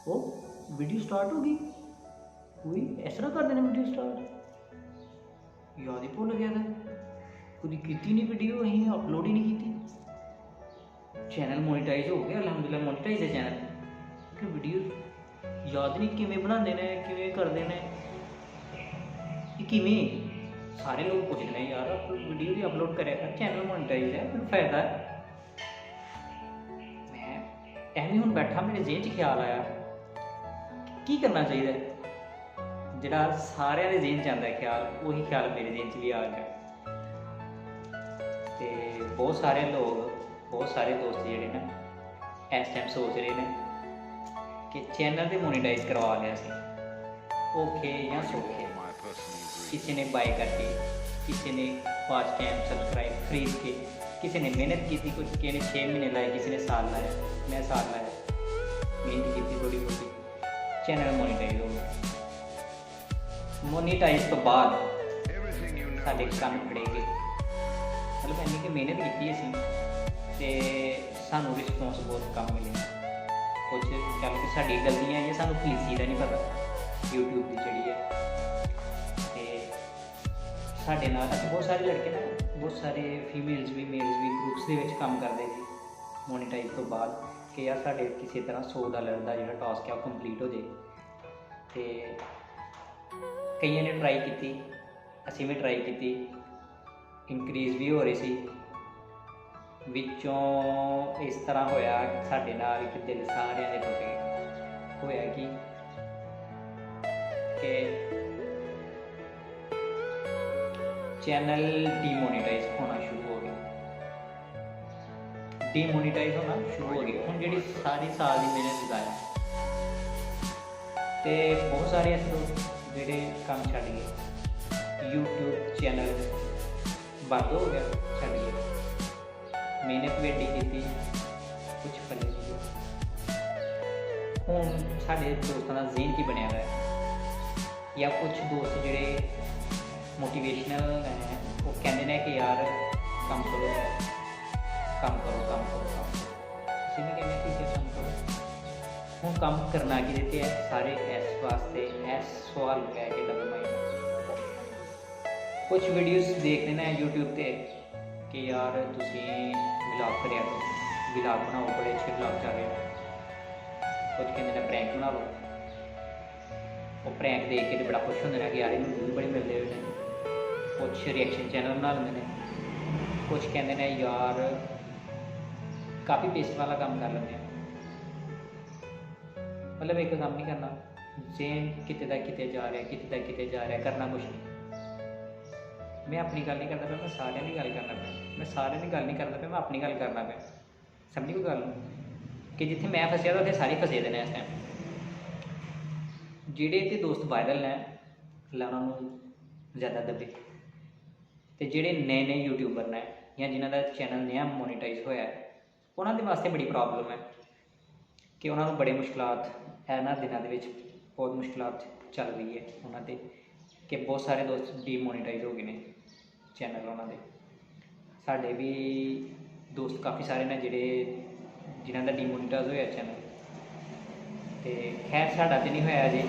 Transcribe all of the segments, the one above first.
वो video start हो गई, कोई इस तरह कर देना वीडियो स्टार्ट, याद ही भुल गया था, कभी की नहीं वीडियो, अं अपलोड ही नहीं की। चैनल मोनीटाइज हो गया, अलहमदुल्ला मोनीटाइज है चैनल, कि वीडियो याद नहीं किमें बनाते हैं, किमें करते हैं, ये किमें। सारे लोग पूछते हैं यार वीडियो भी अपलोड करे कर, चैनल मोनीटाइज है, मैं फायदा है। मैं एवं हूँ बैठा, मेरे जेहन च ख्याल आया की करना चाहिए, जोड़ा सारे के जेहन च आता है ख्याल, उही ख्याल मेरे जेहन च भी आ गया। तो बहुत सारे लोग, बहुत सारे दोस्त जोड़े ना इस टाइम सोच रहे हैं कि चैनल तो मोनीटाइज करवा लिया से, औखे या सौखे। किसी ने बाय करके, किसी ने वॉच टाइम सब्सक्राइब खरीद के, किसी ने मेहनत की थी, कुछ किसी ने 6 महीने लाए, किसी ने साल लाया, मैं साल लाया, मेहनत की थी थोड़ी बहुती, चैनल मोनीटाइज हो गया। मोनीटाइज तो बाद साढ़े कन खड़े गए, मतलब इन्नी कि मेहनत की असी तो सानू रिस्पॉन्स बहुत कम मिले। कुछ चल के साड़ी गलतियां हैं, सानू पॉलिसी का नहीं पता यूट्यूब की जी है। साढ़े नाल बहुत सारे लड़के ना, बहुत सारे फीमेल्स भी मेल्स भी ग्रुप्स के काम करते थे मोनीटाइज तो बाद, कि यार साढ़े किसी तरह $100 का जो टास्क है कंप्लीट हो जाए। तो कई ने ट्राई की, असी भी ट्राई की, इंक्रीज़ भी हो रही सी, विचों इस तरह होया साढ़े नाल कि दिल सारे दे टुट गए। होया कि चैनल डीमोनीटाइज होना शुरू हो गया, डीमोनीटाइज होना शुरू हो गया। हम जी सारी साल की मेहनत लगाया, तो बहुत सारे ऐसे लोग जोड़े काम छड़ गए, यूट्यूब चैनल बंद हो गया, छड़ गए, मेहनत भी एडी की, कुछ फले नहीं। हूँ साढ़े दोस्तों का जेहन की बनया हुआ है, या कुछ दोस्त जोड़े मोटिवेशनल है, वो कहते हैं कि यार काम करो, काम करो, काम करो, काम करो, किसी ने कहना ठीक है काम करो। हूँ काम करना कि देते हैं सारे इस वास्ते, इस सवाल लैके डबल माइंड कुछ वीडियोस देखते हैं यूट्यूब पे कि यार तुसी व्लॉग करिया करो, व्लॉग बनाओ, बड़े अच्छे व्लॉग चल रहे हैं। कुछ कहते हैं प्रैंक बना लो, वो प्रैंक देख के बड़ा खुश होंगे कि यार इन्हें व्यू बड़े मिलते हुए हैं। कुछ रिएक्शन चैनल बना लेंगे, कुछ कहते हैं यार काफ़ी पेस्ट वाला काम कर लेंगे, मतलब एक काम नहीं करना, जेन किते दा किते जा रहा है, किते दा किते जा रहा है, करना कुछ नहीं। मैं अपनी गल नहीं करता, मैं सारे की गल करना पाया, मैं सारे की गल नहीं करता पाया, मैं अपनी गल करना पाया। समझी कोई गल कि जिथे मैं फसिया तो उत्थे सारे फसे दे इस टाइम। जेडे तो दोस्त वायरल हैं अल्लाह उन्होंने ज़्यादा दबे, तो जेडे नए नए यूट्यूबर ने या जिन्हों का चैनल नया मोनीटाइज होया है, उन्होंने वास्ते बड़ी प्रॉब्लम है कि उन्होंने बड़े मुश्किलात इन्होंने दिनों के बहुत मुश्किलात चल रही है उन्होंने, कि बहुत सारे दोस्त डीमोनीटाइज हो गए हैं चैनल उन्होंने। साढ़े भी दोस्त काफ़ी सारे ने जोड़े जिन्हों का डीमोनीटाइज होया चैनल, तो खैर साढ़ा तो नहीं होया अजे,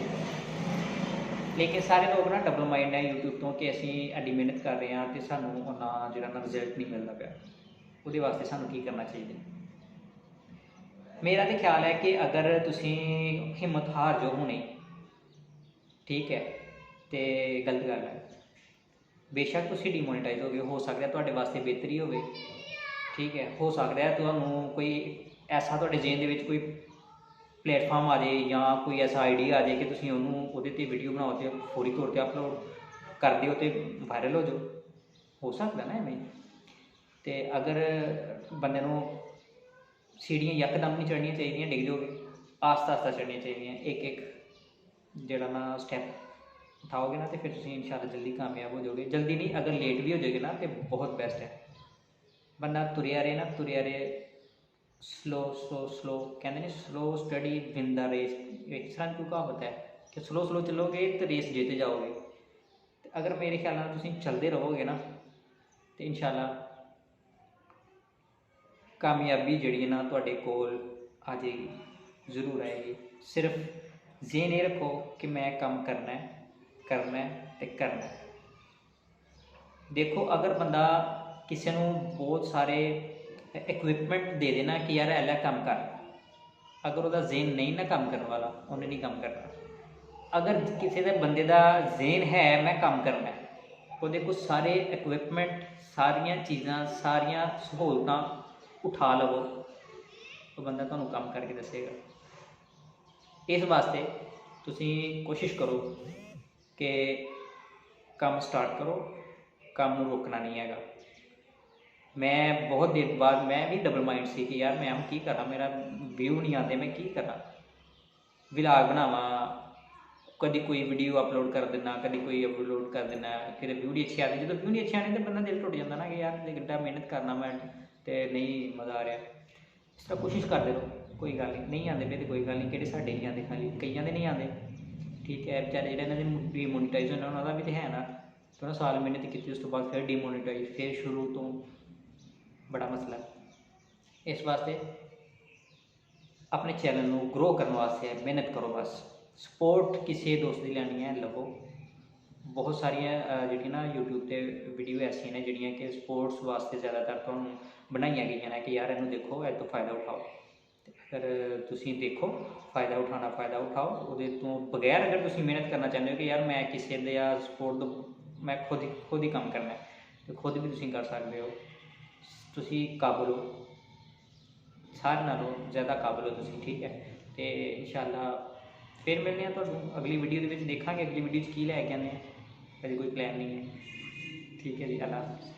लेकिन सारे लोग ना डबल माइंड है यूट्यूब तो कि असी एडी मेहनत कर रहे हैं तो सानू उन्ना जो रिजल्ट नहीं मिलता पाया, वो वास्ते सानू की करना चाहिए। मेरा तो ख्याल है कि अगर तुसी हिम्मत हार जो होनी, ठीक है, तो गलत गल है। बेशक तुसी डीमोनीटाइज हो सकता है तुहाडे वास्ते बेहतरी हो, ठीक है, हो सकता है तुहानू कोई ऐसा तुहाडे जेहन दे कोई प्लेटफॉर्म आ जाए या कोई ऐसा आइडिया आ जाए कि तुसीं उन्होंने वो वीडियो बनाओ तो फौरी तौर पर अपलोड कर दिओ तो वायरल हो जाओ, हो सकता ना इवें। तो अगर बंदे नूं सीढ़ियाँ यकदम नहीं चढ़नियाँ चाहिए, डिग जाओगे, आस्ता आस्ता चढ़नियाँ चाहिए, एक एक जोड़ा ना स्टैप उठाओगे ना तो फिर तुसीं इंशाअल्लाह जल्दी कामयाब हो जाओगे। जल्दी नहीं, अगर लेट भी हो जाओगे ना तो बहुत बेस्ट है। बंदा तुरया रहे ना, तुरया रहे, स्लो स्लो स्लो कहते नहीं, slow study win the race, इस तरह क्यों कहावत है कि स्लो स्लो चलोगे तो रेस जीते जाओगे। तो अगर मेरे ख्याल में तुम चलते रहोगे ना तो इंशाल्लाह कामयाबी जी ना तुहाडे कोल आ जाएगी। ज़रूर आएगी। सिर्फ ज़हन ये रखो कि मैं काम करना है तो करना है। देखो अगर बंदा किसी ਨੂੰ बहुत सारे इक्विपमेंट दे देना कि यार ऐला काम कर, अगर ਉਹਦਾ ज़हन नहीं ना काम करने वाला ਉਹਨੇ नहीं काम करना। अगर किसी ਦੇ ਬੰਦੇ ਦਾ ज़हन है मैं काम करना है, ਉਹਦੇ ਕੋਲ ਸਾਰੇ ਇਕਵਿਪਮੈਂਟ, ਸਾਰੀਆਂ ਚੀਜ਼ਾਂ, ਸਾਰੀਆਂ ਸਹੂਲਤਾਂ ਉਠਾ ਲਵੋ, ਉਹ ਬੰਦਾ ਤੁਹਾਨੂੰ ਕੰਮ ਕਰਕੇ ਦੱਸੇਗਾ। ਇਸ ਵਾਸਤੇ ਤੁਸੀਂ ਕੋਸ਼ਿਸ਼ ਕਰੋ ਕਿ ਕੰਮ ਸਟਾਰਟ ਕਰੋ, ਕੰਮ ਨੂੰ ਰੋਕਣਾ ਨਹੀਂ ਹੈਗਾ। मैं बहुत देर बाद मैं भी डबल माइंड सी कि यार मैं हम की करा, मेरा व्यू नहीं आते, मैं की करा, व्लॉग बनावा, कभी कोई वीडियो अपलोड कर देना, कभी कोई अपलोड कर देना, फिर व्यू नहीं अच्छे आते। जो व्यू नहीं अच्छे आने तो बंदा दिल टुट जाता ना कि यार घंटा मेहनत करना मैं तो नहीं मज़ा आ रहा। इस तरह कोशिश करते रहो, कोई गल नहीं आते पे तो कोई गल नहीं, कि साढ़े नहीं आते, खाली कई के नहीं आते, ठीक है। बेचारे जो इन्होंने डीमोनीटाइज होना उन्होंने भी तो है ना, थोड़ा साल मेहनत की, उस तो बाद फिर डीमोनीटाइज, फिर शुरू तो बड़ा मसला। इस वास्ते अपने चैनल में ग्रो करने वास्ते मेहनत करो, बस सपोर्ट किसी दोस्त की लैनी है लवो। बहुत सारिया जी ना यूट्यूब पर वीडियो ऐसी ने जिहड़ियां कि स्पोर्ट्स वास्ते ज़्यादातर तुहानूं बनाई गई हैं कि यार इनू देखो, इस तो फ़ायदा उठाओ। अगर तुसीं देखो फ़ायदा उठाओ, उहदे तो बगैर अगर तुसीं मेहनत करना चाहते हो कि यार मैं किसी दा सपोर्ट तो मैं खुद ही काम करना है, तो खुद भी तुसीं कर सकते हो। तुसी काबिल हो, सारे नालों ज़्यादा काबिल हो तुसी, ठीक है। तो इंशाअल्लाह फिर मिलने हैं, तो अगली वीडियो के देखा अगली वीडियो की लैके आने, अभी कोई प्लान नहीं है, ठीक है जी। अल्लाह हाफ़िज़।